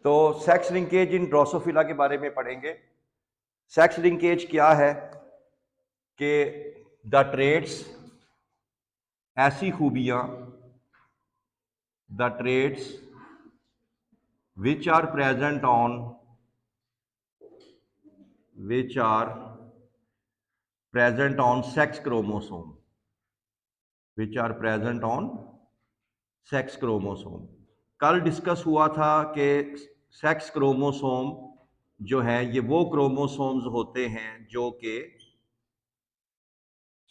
तो sex linkage इन Drosophila के बारे में पढ़ेंगे। सेक्स लिंकेज क्या है कि द ट्रेड्स, ऐसी खूबियां, the traits which are present on sex chromosome, which are present on sex chromosome. कल डिस्कस हुआ था कि सेक्स क्रोमोसोम जो है ये वो क्रोमोसोम्स होते हैं जो कि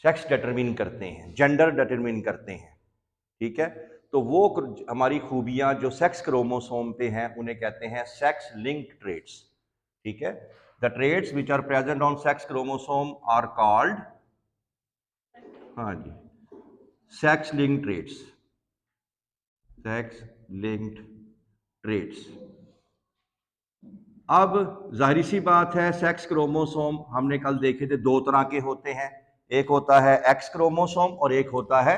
सेक्स डिटरमिन करते हैं, जेंडर डिटरमिन करते हैं, ठीक है। तो वो हमारी खूबियां जो सेक्स क्रोमोसोम पे हैं उन्हें कहते हैं सेक्स लिंक्ड ट्रेट्स, ठीक है। The traits which are present on sex chromosome are called, हाँ जी, sex linked traits, sex linked traits. अब जाहिर सी बात है, सेक्स क्रोमोसोम हमने कल देखे थे दो तरह के होते हैं, एक होता है एक्स क्रोमोसोम और एक होता है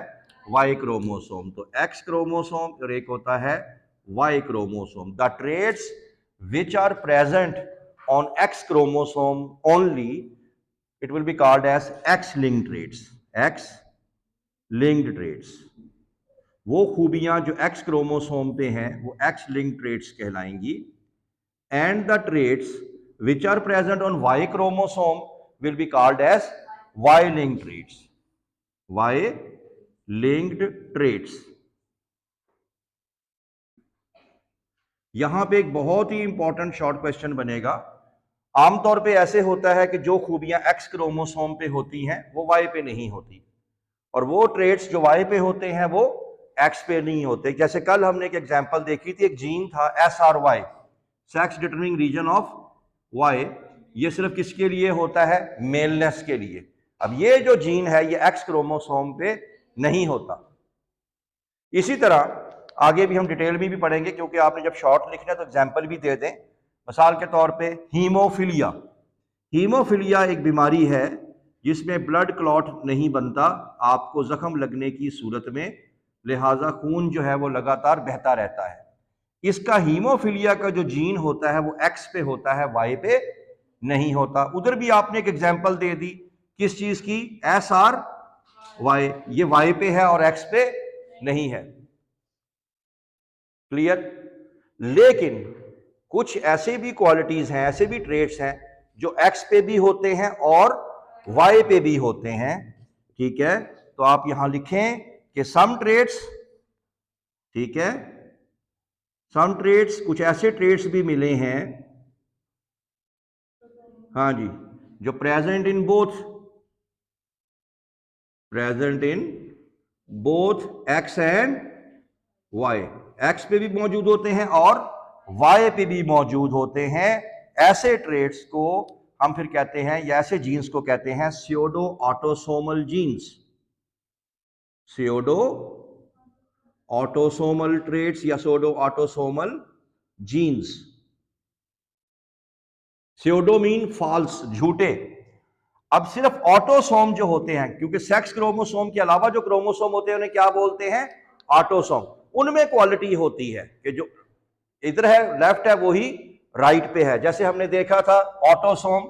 वाई क्रोमोसोम। तो एक्स क्रोमोसोम और एक होता है Y chromosome. The traits which are present on X chromosome only, it will be called as X linked traits, X linked traits. वो खूबियां जो एक्स क्रोमोसोम पे हैं वो एक्स लिंक्ड ट्रेट्स कहलाएंगी। And the traits which are present on Y chromosome will be called as Y-linked traits. Y-linked traits. यहां पे एक बहुत ही इंपॉर्टेंट शॉर्ट क्वेश्चन बनेगा। आमतौर पे ऐसे होता है कि जो खूबियां एक्स क्रोमोसोम पे होती हैं वो वाई पे नहीं होती, और वो ट्रेट्स जो वाई पे होते हैं वो एक्स पे नहीं होते। जैसे कल हमने एक एग्जांपल देखी थी, एक जीन था SRY, sex determining region of Y. ये सिर्फ किसके लिए होता है? मेलनेस के लिए। अब ये जो जीन है ये एक्स क्रोमोसोम पे नहीं होता। इसी तरह आगे भी हम डिटेल में भी पढ़ेंगे, क्योंकि आपने जब शॉर्ट लिखना है तो एग्जांपल भी दे दें। मिसाल के तौर पे हीमोफिलिया, हीमोफिलिया एक बीमारी है जिसमें ब्लड क्लॉट नहीं बनता आपको जख्म लगने की सूरत में, लिहाजा खून जो है वो लगातार बहता रहता है। इसका हीमोफिलिया का जो जीन होता है वो एक्स पे होता है, वाई पे नहीं होता। उधर भी आपने एक एग्जांपल दे दी, किस चीज की? SRY, ये वाई पे है और एक्स पे नहीं है। क्लियर? लेकिन कुछ ऐसे भी क्वालिटीज हैं, ऐसे भी ट्रेट्स हैं जो एक्स पे भी होते हैं और वाई पे भी होते हैं, ठीक है। तो आप यहां लिखें कि सम ट्रेट्स, ठीक है, सम ट्रेट्स, कुछ ऐसे ट्रेट्स भी मिले हैं, हाँ जी, जो present in both X and Y, X पे भी मौजूद होते हैं और वाई पे भी मौजूद होते हैं। ऐसे ट्रेट्स को हम फिर कहते हैं, या ऐसे जीन्स को कहते हैं pseudo autosomal genes, pseudo autosomal traits या pseudo autosomal genes. Pseudo mean false, झूठे। अब सिर्फ ऑटोसोम जो होते हैं, क्योंकि सेक्स क्रोमोसोम के अलावा जो क्रोमोसोम होते हैं उन्हें क्या बोलते हैं? ऑटोसोम। उनमें क्वालिटी होती है कि जो इधर है लेफ्ट है वही राइट पे है। जैसे हमने देखा था ऑटोसोम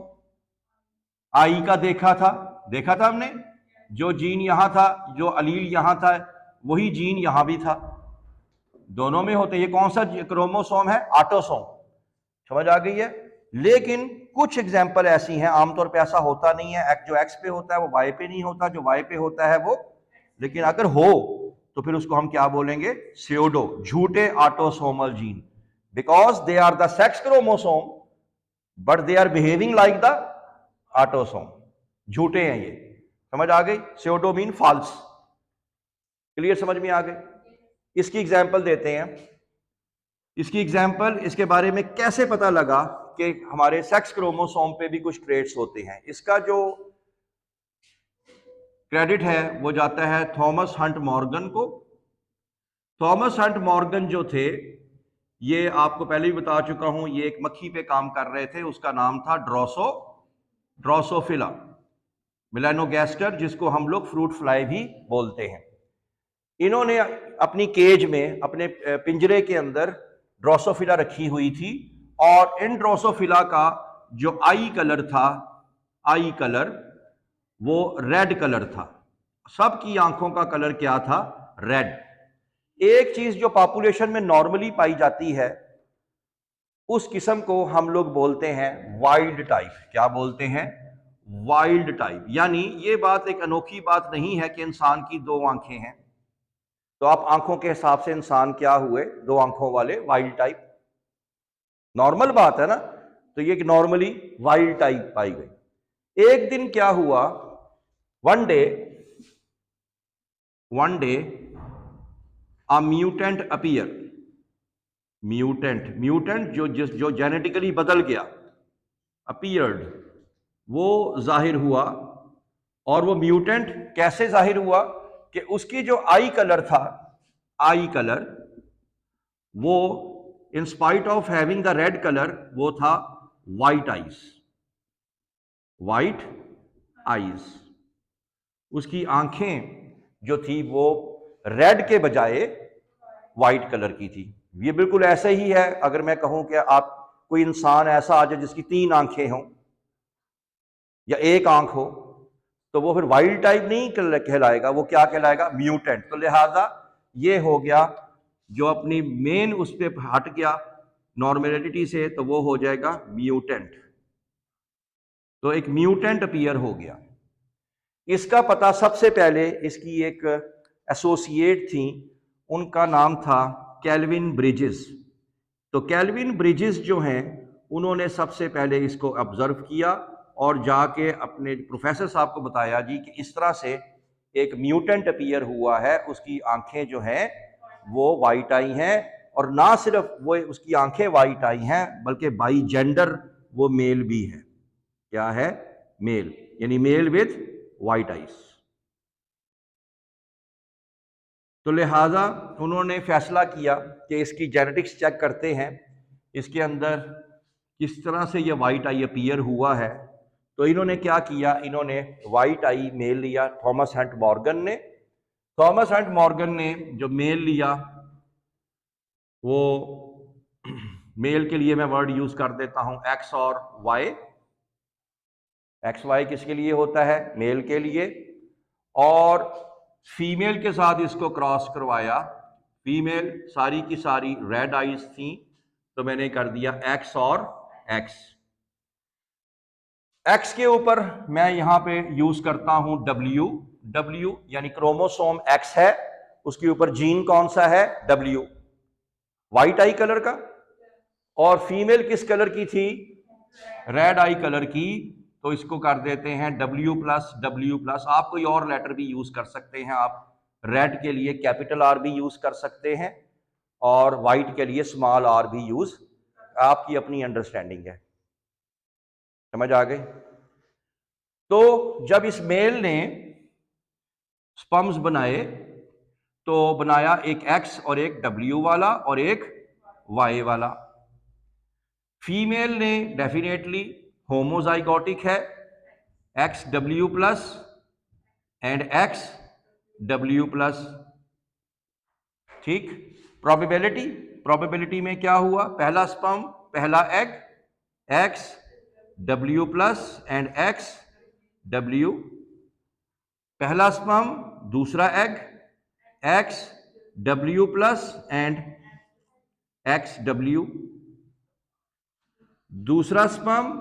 आई का, देखा था हमने, जो जीन यहां था, जो अलील यहां था, वही जीन यहां भी था, दोनों में होते। ये कौन सा क्रोमोसोम है? ऑटोसोम। समझ आ गई है? लेकिन कुछ एग्जाम्पल ऐसी हैं, आमतौर पे ऐसा होता नहीं है, जो एक्स पे होता है वो वाई पे नहीं होता, जो वाई पे होता है वो, लेकिन अगर हो तो फिर उसको हम क्या बोलेंगे? स्यूडो, झूठे autosomal gene, because they are the sex chromosome but they are behaving like the autosome. झूठे हैं ये। समझ आ गई? Pseudo mean false. क्लियर? समझ में आ गई? इसकी एग्जाम्पल देते हैं। इसकी एग्जाम्पल, इसके बारे में कैसे पता लगा कि हमारे सेक्स क्रोमोसोम पे भी कुछ ट्रेट्स होते हैं, इसका जो क्रेडिट है वो जाता है थॉमस हंट मॉर्गन को। थॉमस हंट मॉर्गन जो थे, ये आपको पहले भी बता चुका हूं, ये एक मक्खी पे काम कर रहे थे, उसका नाम था ड्रोसोफिला मेलानोगैस्टर, जिसको हम लोग फ्रूट फ्लाई भी बोलते हैं। इन्होंने अपनी केज में, अपने पिंजरे के अंदर ड्रोसोफिला रखी हुई थी, और इन ड्रोसोफिला का जो आई कलर था, आई कलर वो रेड कलर था। सबकी आंखों का कलर क्या था? रेड। एक चीज जो पॉपुलेशन में नॉर्मली पाई जाती है उस किस्म को हम लोग बोलते हैं वाइल्ड टाइप। क्या बोलते हैं? Wild type. यानी ये बात एक अनोखी बात नहीं है कि इंसान की दो आंखें हैं, तो आप आंखों के हिसाब से इंसान क्या हुए? दो आंखों वाले, वाइल्ड टाइप। नॉर्मल बात है ना। तो ये नॉर्मली वाइल्ड टाइप पाई गई। एक दिन क्या हुआ, वन डे अ म्यूटेंट अपीयर। म्यूटेंट जो जेनेटिकली बदल गया, अपीयर्ड, वो जाहिर हुआ। और वो म्यूटेंट कैसे जाहिर हुआ कि उसकी जो आई कलर था, आई कलर, वो in spite of having the red colour वो था वाइट आइज। White eyes. उसकी आंखें जो थी वो रेड के बजाय वाइट कलर की थी। ये बिल्कुल ऐसे ही है अगर मैं कहूं कि आप कोई इंसान ऐसा आ जाए जिसकी 3 आंखें हों या एक आंख हो, तो वो फिर वाइल्ड टाइप नहीं कहलाएगा, वो क्या कहलाएगा? म्यूटेंट। तो लिहाजा ये हो गया जो अपनी मेन उस पर हट गया नॉर्मेलिटी से, तो वो हो जाएगा म्यूटेंट। तो एक म्यूटेंट अपीयर हो गया। इसका पता सबसे पहले इसकी एक एसोसिएट थी, उनका नाम था कैल्विन ब्रिजेस। तो कैल्विन ब्रिजेस जो हैं उन्होंने सबसे पहले इसको ऑब्जर्व किया और जाके अपने प्रोफेसर साहब को बताया जी कि इस तरह से एक म्यूटेंट अपीयर हुआ है, उसकी आंखें जो हैं वो वाइट आई हैं, और ना सिर्फ वो उसकी आंखें वाइट आई हैं बल्कि बाई जेंडर वो मेल भी है। क्या है? मेल, यानी मेल विद वाइट आइज। तो लिहाजा उन्होंने फैसला किया कि इसकी जेनेटिक्स चेक करते हैं, इसके अंदर किस तरह से ये वाइट आई अपीयर हुआ है। तो इन्होंने क्या किया, इन्होंने वाइट आई मेल लिया थॉमस हंट मॉर्गन ने। थॉमस हंट मॉर्गन ने जो मेल लिया, वो मेल के लिए मैं वर्ड यूज कर देता हूं एक्स और वाई। एक्स वाई किसके लिए होता है? मेल के लिए। और फीमेल के साथ इसको क्रॉस करवाया। फीमेल सारी की सारी रेड आइज थी, तो मैंने कर दिया एक्स और एक्स। एक्स के ऊपर मैं यहां पे यूज करता हूं डब्ल्यू। डब्ल्यू यानी क्रोमोसोम एक्स है, उसके ऊपर जीन कौन सा है? डब्ल्यू, वाइट आई कलर का। और फीमेल किस कलर की थी? रेड आई कलर की। तो इसको कर देते हैं डब्ल्यू प्लस डब्ल्यू प्लस। आप कोई और लेटर भी यूज कर सकते हैं। आप रेड के लिए कैपिटल आर भी यूज कर सकते हैं और वाइट के लिए स्मॉल आर भी यूज, आपकी अपनी अंडरस्टैंडिंग है। समझ आ गई? तो जब इस मेल ने स्पर्म्स बनाए, तो बनाया एक एक्स और एक डब्ल्यू वाला और एक वाई वाला। फीमेल ने डेफिनेटली होमोजाइगोटिक है, X W plus and X W plus. ठीक। प्रोबेबिलिटी में क्या हुआ? पहला स्पर्म, पहला egg, X W plus and X W. पहला स्पर्म, दूसरा egg, X W plus and X W. दूसरा स्पर्म,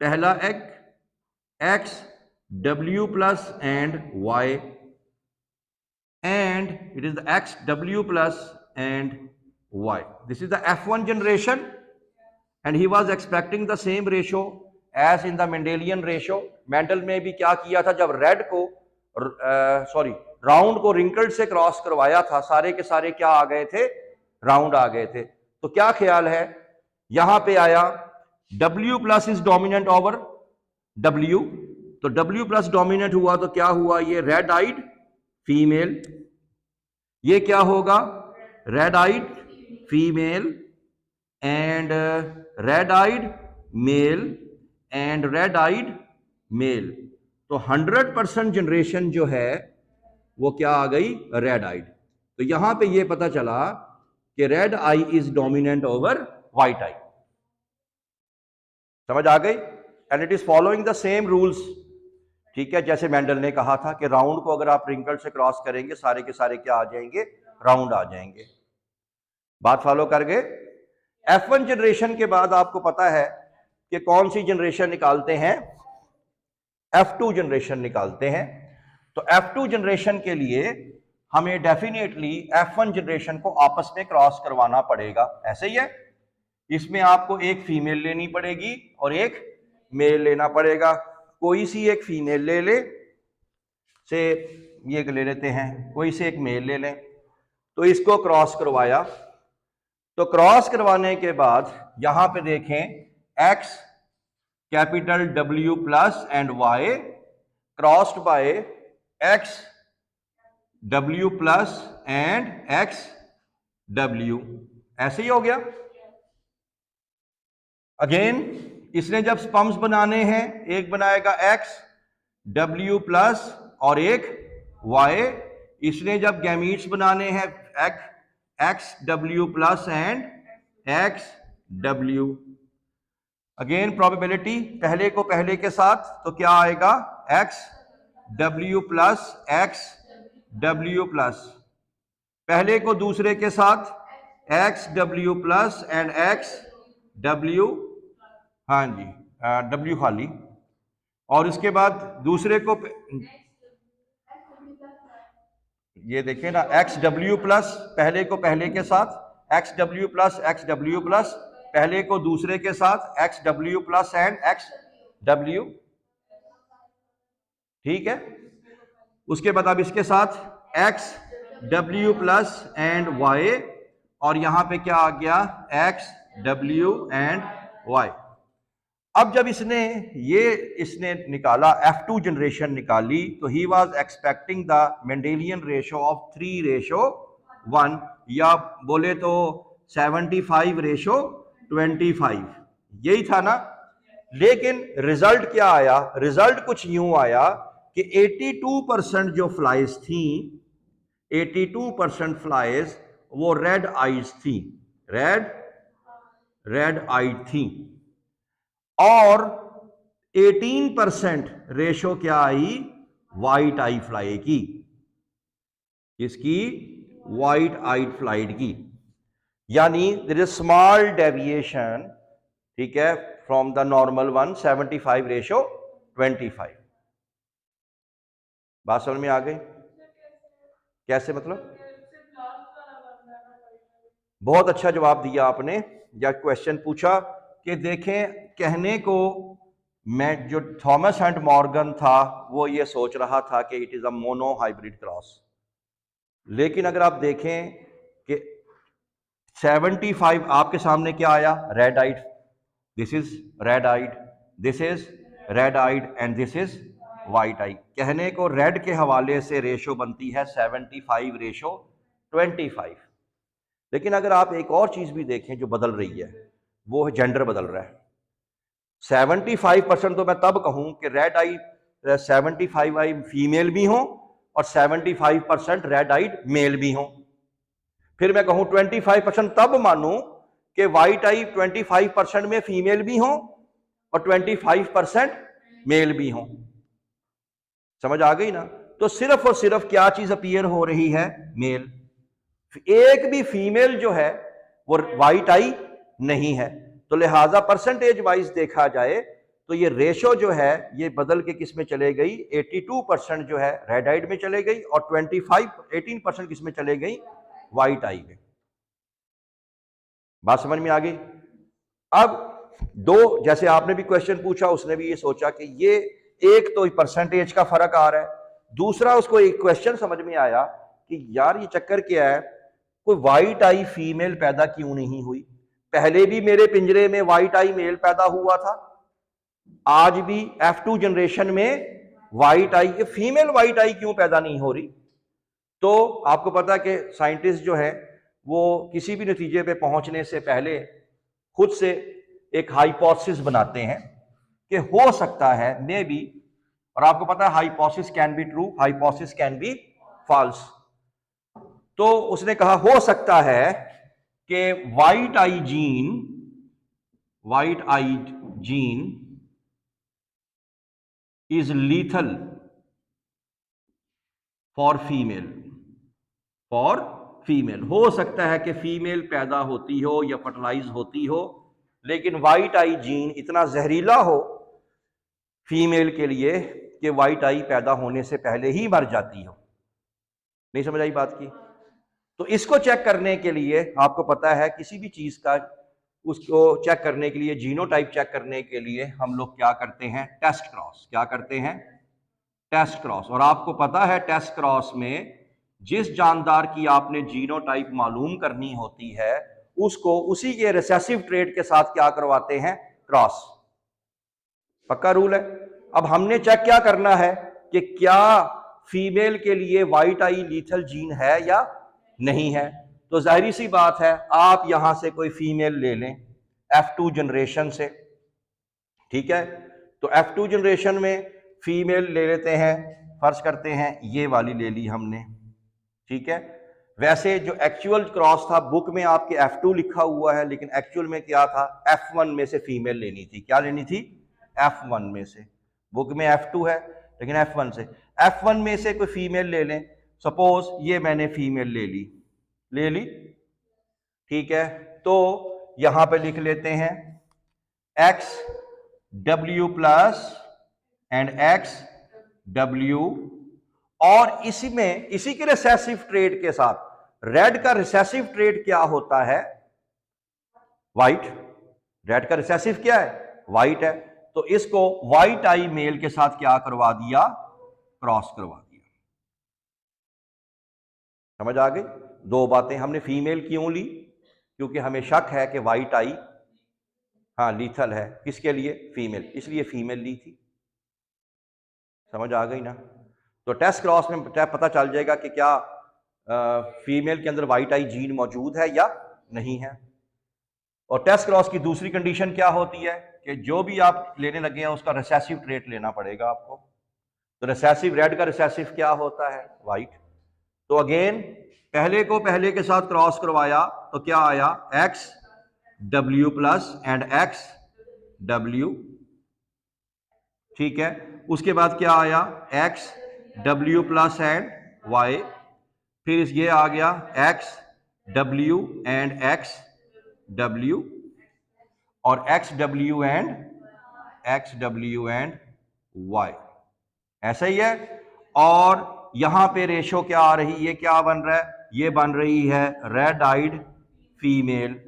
पहला egg, X W plus and Y, and it is the XW plus and Y. This is the F1 generation, and he was expecting the same ratio as in the Mendelian ratio. Mendel में भी क्या किया था, जब red को round को wrinkled से cross करवाया था, सारे के सारे क्या आ गए थे? राउंड आ गए थे। तो क्या ख्याल है, यहां पे आया W plus is dominant over W, तो W प्लस डोमिनेंट हुआ तो क्या हुआ? ये रेड आइड फीमेल। ये क्या होगा? Red eyed female and red eyed male and red eyed male. तो 100% जनरेशन जो है वो क्या आ गई? Red eyed. तो यहां पे ये पता चला कि red eye is dominant over white eye. समझ आ गई? And it is following the same rules. ठीक है, जैसे मेंडल ने कहा था कि राउंड को अगर आप रिंकल से क्रॉस करेंगे सारे के सारे क्या आ जाएंगे, राउंड आ जाएंगे। बात फॉलो कर गए? F1 जनरेशन के बाद आपको पता है कि कौन सी जनरेशन निकालते हैं, F2 जनरेशन निकालते हैं। तो F2 जनरेशन के लिए हमें डेफिनेटली F1 जनरेशन को आपस में क्रॉस करवाना पड़ेगा। ऐसे ही है, इसमें आपको एक फीमेल लेनी पड़ेगी और एक मेल लेना पड़ेगा। कोई सी एक फीमेल ले ले, से ये ले लेते हैं, कोई से एक मेल ले लें, तो इसको क्रॉस करवाया। तो क्रॉस करवाने के बाद यहां पे देखें X capital W plus and Y crossed by X W plus and X W। ऐसे ही हो गया। अगेन इसने जब स्पर्म्स बनाने हैं, एक बनाएगा X W प्लस और एक Y। इसने जब गैमीट्स बनाने हैं X W plus and X W। Again probability पहले को पहले के साथ, तो क्या आएगा X W plus X W plus, पहले को दूसरे के साथ X W plus and X W, हाँ जी W खाली, और इसके बाद दूसरे को ये देखें ना X W प्लस, पहले को पहले के साथ X W plus X W plus, पहले को दूसरे के साथ X W plus and X W। ठीक है, उसके बाद अब इसके साथ X W plus and Y, और यहां पे क्या आ गया X W एंड Y। अब जब इसने निकाला F2 जनरेशन निकाली, तो he was expecting the Mendelian ratio of 3:1, या बोले तो 75:25, यही था ना। लेकिन रिजल्ट क्या आया? रिजल्ट कुछ यूं आया कि 82% जो फ्लाइज थी, 82% फ्लाइज वो रेड आइज थी, रेड आइज थी, और 18% रेशो क्या आई? व्हाइट आई फ्लाई की। इसकी व्हाइट आई फ्लाइट की, यानी देयर इज स्मॉल डेविएशन, ठीक है, फ्रॉम द नॉर्मल वन, 75:25। बात समझ में आ गई? कैसे मतलब? बहुत अच्छा जवाब दिया आपने, या क्वेश्चन पूछा कि देखें, कहने को मैं जो थॉमस एंड मॉर्गन था वो ये सोच रहा था कि it is a mono hybrid cross, लेकिन अगर आप देखें कि 75 आपके सामने क्या आया? Red eyed, this is red eyed, this is red eyed and this is white eye. कहने को रेड के हवाले से रेशो बनती है 75:25, लेकिन अगर आप एक और चीज भी देखें जो बदल रही है, वो है जेंडर बदल रहा है। 75% तो मैं तब कहूं कि रेड आई 75 आई फीमेल भी हो और 75% रेड आइड मेल भी हो। फिर मैं कहूं 25% तब मानूं कि व्हाइट आई 25% में फीमेल भी हो और 25% मेल भी हो। समझ आ गई ना? तो सिर्फ और सिर्फ क्या चीज अपीयर हो रही है? मेल। एक भी फीमेल जो है वो व्हाइट आई नहीं है। तो लिहाजा परसेंटेज वाइज देखा जाए तो ये रेशो जो है ये बदल के किस में चले गई? 82% जो है रेड आइड में चले गई और 18% किस में चले गई? व्हाइट आई में। बात समझ में आ गई? अब दो, जैसे आपने भी क्वेश्चन पूछा, उसने भी ये सोचा कि ये एक तो परसेंटेज का फर्क आ रहा है, दूसरा उसको एक क्वेश्चन समझ में आया कि यार ये चक्कर क्या है, कोई व्हाइट आई फीमेल पैदा क्यों नहीं हुई? पहले भी मेरे पिंजरे में व्हाइट आई मेल पैदा हुआ था, आज भी F2 जनरेशन में व्हाइट आई, फीमेल व्हाइट आई क्यों पैदा नहीं हो रही? तो आपको पता है कि साइंटिस्ट जो है वो किसी भी नतीजे पे पहुंचने से पहले खुद से एक हाइपोथेसिस बनाते हैं कि हो सकता है, मे बी, और आपको पता है hypothesis can be true, hypothesis can be false. तो उसने कहा हो सकता है कि white eye gene is lethal for female. हो सकता है कि फीमेल पैदा होती हो या फर्टिलाइज होती हो, लेकिन वाइट आई जीन इतना जहरीला हो फीमेल के लिए कि वाइट आई पैदा होने से पहले ही मर जाती हो। नहीं समझ आई बात की? तो इसको चेक करने के लिए आपको पता है किसी भी चीज का उसको चेक करने के लिए, जीनोटाइप चेक करने के लिए हम लोग क्या करते हैं? Test cross. क्या करते हैं? Test cross. और आपको पता है टेस्ट क्रॉस में जिस जानदार की आपने जीनोटाइप मालूम करनी होती है उसको उसी के रिसेसिव ट्रेट के साथ क्या करवाते हैं? क्रॉस। पक्का रूल है। अब हमने चेक क्या करना है कि क्या फीमेल के लिए वाइट आई लीथल जीन है या नहीं है। तो जाहिर सी बात है, आप यहां से कोई फीमेल ले लें F2 जनरेशन से, ठीक है। तो F2 जनरेशन में फीमेल ले लेते हैं, फर्ज करते हैं ये वाली ले ली हमने, ठीक है। वैसे जो एक्चुअल क्रॉस था बुक में आपके F2 लिखा हुआ है, लेकिन एक्चुअल में क्या था? F1 में से फीमेल लेनी थी। क्या लेनी थी? F1 में से। बुक में F2 है लेकिन F1 से। F1 में से कोई फीमेल ले लें। सपोज ये मैंने फीमेल ले ली, ठीक है। तो यहां पे लिख लेते हैं XW प्लस एंड XW, और इसी के रिसेसिव ट्रेट के साथ, रेड का रिसेसिव ट्रेट क्या होता है? वाइट। रेड का रिसेसिव क्या है? वाइट है। तो इसको वाइट आई मेल के साथ क्या करवा दिया? क्रॉस करवा दिया। समझ आ गई? दो बातें। हमने फीमेल क्यों ली? क्योंकि हमें शक है कि वाइट आई लीथल है। किसके लिए? फीमेल, इसलिए फीमेल ली थी। समझ आ गई ना? तो टेस्ट क्रॉस में पता चल जाएगा कि क्या फीमेल के अंदर वाइट आई जीन मौजूद है या नहीं है। और टेस्ट क्रॉस की दूसरी कंडीशन क्या होती है कि जो भी आप लेने लगे हैं उसका रिसेसिव ट्रेट लेना पड़ेगा आपको। तो रिसेसिव, रेड का रिसेसिव क्या होता है? वाइट। तो अगेन पहले को पहले के साथ क्रॉस करवाया तो क्या आया? XW प्लस एंड XW, ठीक है। उसके बाद क्या आया? XW plus and Y। फिर ये आ गया XW एंड XW, और XW एंड Y। ऐसा ही है। और यहां पे रेशो क्या आ रही है? क्या बन रहा है? ये बन रही है रेड आइड फीमेल।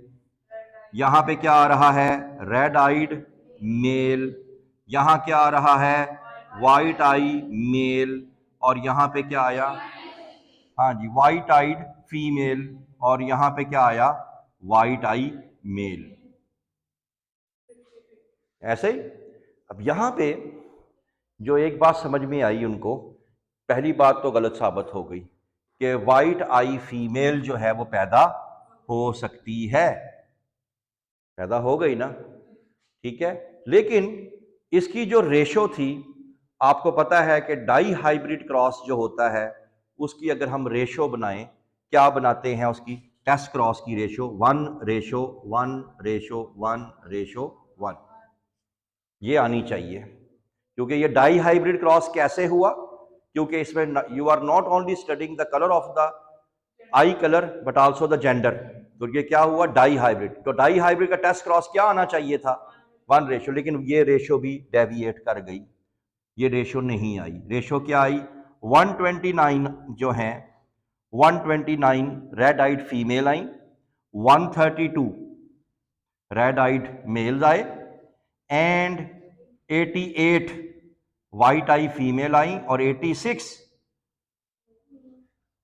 यहां पे क्या आ रहा है? Red eyed male. यहां क्या आ रहा है? White eye male. और यहां पे क्या आया? हाँ जी, वाइट आइड फीमेल। और यहां पे क्या आया? White eye mail. ऐसे ही। अब यहां पे जो एक बात समझ में आई उनको, पहली बात तो गलत साबित हो गई कि वाइट आई फीमेल जो है वो पैदा हो सकती है। पैदा हो गई ना, ठीक है। लेकिन इसकी जो रेशो थी, आपको पता है कि डाई हाइब्रिड क्रॉस जो होता है उसकी अगर हम रेशो बनाएं, क्या बनाते हैं उसकी? टेस्ट क्रॉस की रेशो 1:1:1:1:1 ये आनी चाहिए। क्योंकि ये डाई हाइब्रिड क्रॉस कैसे हुआ? क्योंकि इसमें you are not only studying the colour of the eye colour but also the gender. तो ये क्या हुआ? Dihybrid. तो डाई हाइब्रिड का टेस्ट क्रॉस क्या आना चाहिए था? 1:, लेकिन ये रेशो भी डेविएट कर गई, ये रेशो नहीं आई। रेशो क्या आई? 129 जो है 129 red eyed female I, 132 red eyed mails आए, and 88 white I female I, और 86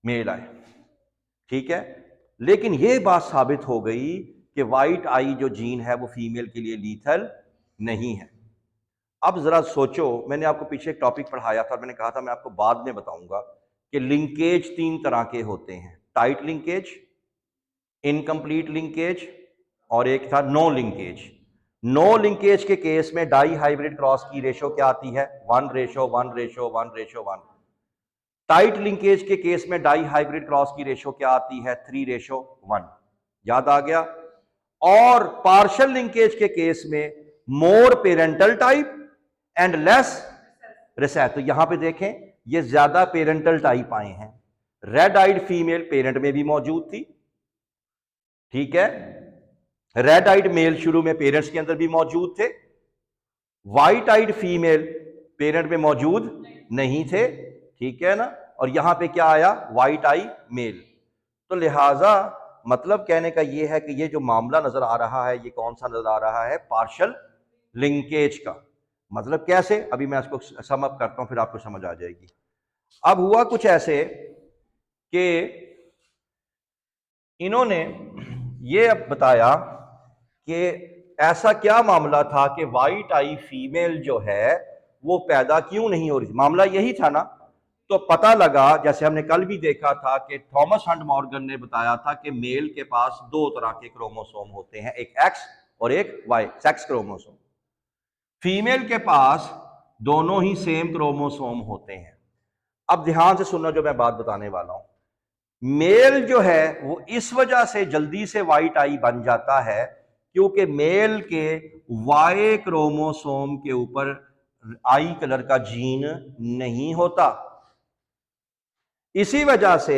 मेल आए, ठीक है। लेकिन यह बात साबित हो गई कि वाइट आई जो जीन है वो फीमेल के लिए लीथल नहीं है। अब जरा सोचो, मैंने आपको पीछे एक टॉपिक पढ़ाया था और मैंने कहा था मैं आपको बाद में बताऊंगा कि लिंकेज 3 तरह के होते हैं: टाइट लिंकेज, इनकम्प्लीट लिंकेज, और एक था नो लिंकेज। नो लिंकेज के केस में डाई हाइब्रिड क्रॉस की रेशो क्या आती है? 1:1:1:1। टाइट लिंकेज के केस में डाई हाइब्रिड क्रॉस की रेशो क्या आती है? 3:1। याद आ गया। और पार्शियल लिंकेज के केस में more parental type and less recessive. तो यहां पे देखें ये ज्यादा पेरेंटल टाइप आए हैं। रेड आइड फीमेल पेरेंट में भी मौजूद थी, ठीक है। रेड आइड मेल शुरू में पेरेंट्स के अंदर भी मौजूद थे। व्हाइट आइड फीमेल पेरेंट में मौजूद नहीं थे, ठीक है ना। और यहां पे क्या आया, व्हाइट आई मेल। तो लिहाजा मतलब कहने का यह है कि ये जो मामला नजर आ रहा है ये कौन सा नजर आ रहा है, पार्शियल लिंकेज का। मतलब कैसे, अभी मैं इसको सम अप करता हूं फिर आपको समझ आ जाएगी। अब हुआ कुछ ऐसे कि इन्होंने ये अब बताया कि ऐसा क्या मामला था कि व्हाइट आई फीमेल जो है वो पैदा क्यों नहीं हो रही। मामला यही था ना। तो पता लगा, जैसे हमने कल भी देखा था कि थॉमस हंट मॉर्गन ने बताया था कि मेल के पास दो तरह के क्रोमोसोम होते हैं, एक एक्स और एक वाई, सेक्स क्रोमोसोम। फीमेल के पास दोनों ही सेम क्रोमोसोम होते हैं। अब ध्यान से सुनना जो मैं बात बताने वाला हूं। मेल जो है वो इस वजह से जल्दी से व्हाइट आई बन जाता है क्योंकि मेल के वाई क्रोमोसोम के ऊपर आई कलर का जीन नहीं होता। इसी वजह से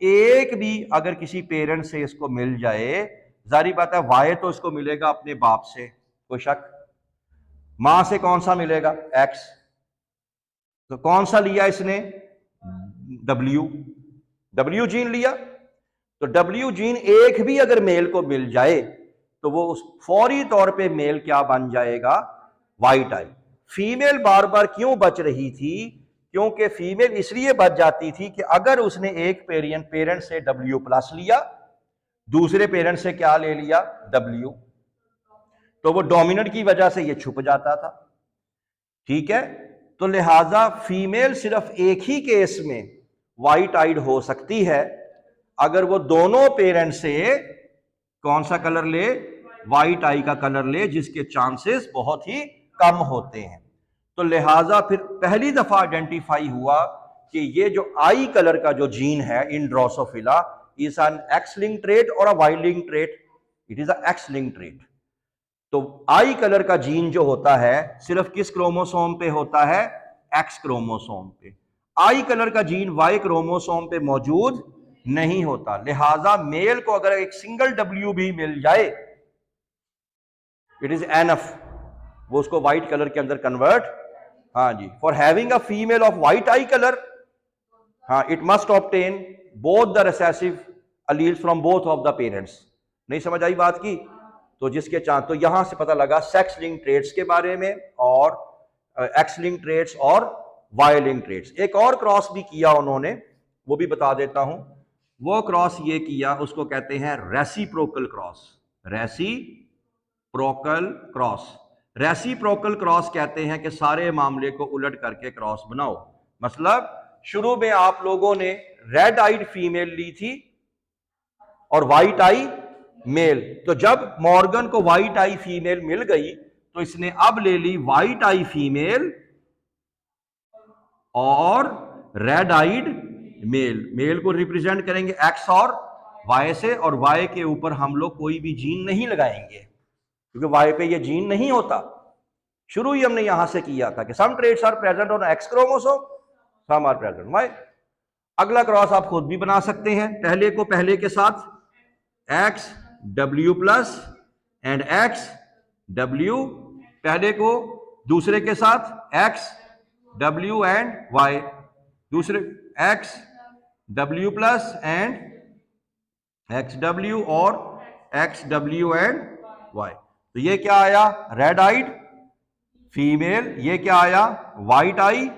एक भी अगर किसी पेरेंट से इसको मिल जाए, जारी बात है वाई तो इसको मिलेगा अपने बाप से, कोई शक। मां से कौन सा मिलेगा, एक्स। तो कौन सा लिया इसने, डब्ल्यू जीन लिया। तो डब्ल्यू जीन एक भी अगर मेल को मिल जाए तो वो उस फौरी तौर पे मेल क्या बन जाएगा, व्हाइट आई। फीमेल बार बार क्यों बच रही थी, क्योंकि फीमेल इसलिए बच जाती थी कि अगर उसने एक पेरेंट से डब्ल्यू प्लस लिया, दूसरे पेरेंट से क्या ले लिया, डब्ल्यू, तो वो डोमिनेंट की वजह से ये छुप जाता था, ठीक है। तो लिहाजा फीमेल सिर्फ एक ही केस में व्हाइट आइड हो सकती है अगर वो दोनों पेरेंट से कौन सा कलर ले, व्हाइट आई का कलर ले, जिसके चांसेस बहुत ही कम होते हैं। तो लिहाजा फिर पहली दफा आइडेंटिफाई हुआ कि ये जो आई कलर का जो जीन है in drosophila is an X link trait और a Y link trait. It is a X link trait. तो आई कलर का जीन जो होता है सिर्फ किस क्रोमोसोम पे होता है, एक्स क्रोमोसोम पे। आई कलर का जीन वाई क्रोमोसोम पे मौजूद नहीं होता। लिहाजा मेल को अगर एक सिंगल डब्ल्यू भी मिल जाए, इट इज एनफ, वो उसको व्हाइट कलर के अंदर कन्वर्ट, हाँ जी, for having a female of white eye colour, हाँ, it must obtain both the recessive alleles from both of the parents. नहीं समझ आई बात की। तो जिसके चांस, तो यहां से पता लगा सेक्स लिंक ट्रेट्स के बारे में और एक्स लिंक ट्रेट्स और वाई लिंक ट्रेट्स। एक और क्रॉस भी किया उन्होंने, वो भी बता देता हूं। वो क्रॉस ये किया, उसको कहते हैं reciprocal cross. Reciprocal cross, reciprocal cross कहते हैं कि सारे मामले को उलट करके क्रॉस बनाओ। मतलब शुरू में आप लोगों ने रेड आइड फीमेल ली थी और व्हाइट आई मेल, तो जब मॉर्गन को व्हाइट आई फीमेल मिल गई तो इसने अब ले ली व्हाइट आई फीमेल और रेड आइड मेल। मेल को रिप्रेजेंट करेंगे एक्स और वाई से, और वाई के ऊपर हम लोग कोई भी जीन नहीं लगाएंगे क्योंकि वाई पे ये जीन नहीं होता। शुरू ही हमने यहां से किया था कि some traits are present on X chromosome, some are present Y. अगला क्रॉस आप खुद भी बना सकते हैं, पहले को पहले के साथ x W plus and X W, पहले को दूसरे के साथ एक्स डब्ल्यू एंड वाई, दूसरे x W plus and X W और एक्स डब्ल्यू एंड वाई। तो ये क्या आया, रेड आइड फीमेल, ये क्या आया, व्हाइट आई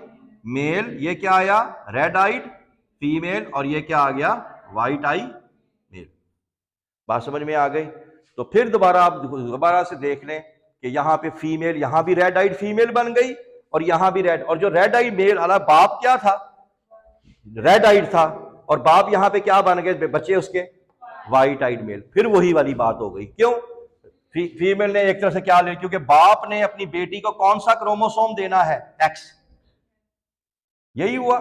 मेल, ये क्या आया, रेड आइड फीमेल, और ये क्या आ गया, व्हाइट आई मेल। बात समझ में आ गई। तो फिर दोबारा आप दोबारा से देख लें कि यहां पे फीमेल, यहां भी रेड आइड फीमेल बन गई और यहां भी रेड, और जो रेड आइड मेल वाला बाप क्या था, रेड आइड था, और बाप यहां पे क्या बन गए बच्चे उसके, व्हाइट आइड मेल। फिर वही वाली बात हो गई। क्यों, फीमेल ने एक तरह से क्या ले, क्योंकि बाप ने अपनी बेटी को कौन सा क्रोमोसोम देना है, एक्स, यही हुआ।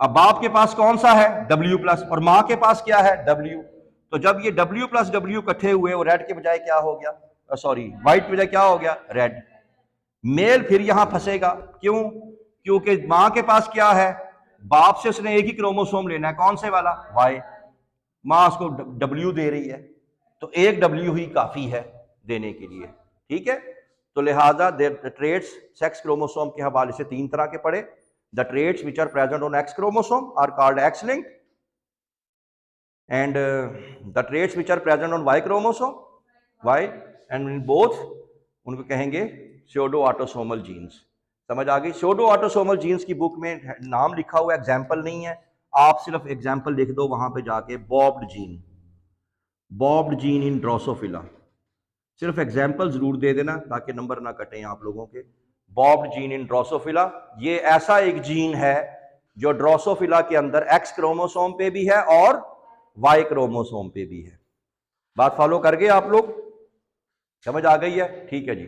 अब बाप के पास कौन सा है, डब्ल्यू प्लस, और मां के पास क्या है, डब्ल्यू। तो जब ये W प्लस W इकट्ठे हुए, वो रेड के बजाय क्या हो गया, सॉरी व्हाइट के बजाय क्या हो गया, रेड। मेल फिर यहां फंसेगा, क्यों? क्योंकि मां के पास क्या है, बाप से उसने एक ही क्रोमोसोम लेना है, कौन से वाला, वाई। मां उसको W दे रही है, तो एक W ही काफी है देने के लिए, ठीक है। तो लिहाजा ट्रेट्स सेक्स क्रोमोसोम के हवाले से 3 तरह के पड़े। The traits which are present on X chromosome are called X linked, and the traits which are present on Y chromosome, Y, and in both उनको कहेंगे स्यूडो ऑटोसोमल जीन्स। समझ आ गई? स्यूडो ऑटोसोमल जीन्स की book में नाम लिखा हुआ, एग्जाम्पल नहीं है, आप सिर्फ एग्जाम्पल लिख दो वहां पे जाके, barbed gene, barbed gene in Drosophila, सिर्फ एग्जाम्पल जरूर दे देना ताकि नंबर ना कटें आप लोगों के। बॉब्ड जीन इन ड्रोसोफिला, ये ऐसा एक जीन है जो ड्रोसोफिला के अंदर एक्स क्रोमोसोम पे भी है और वाई क्रोमोसोम पे भी है। बात फॉलो कर गए आप लोग? समझ आ गई है? ठीक है जी।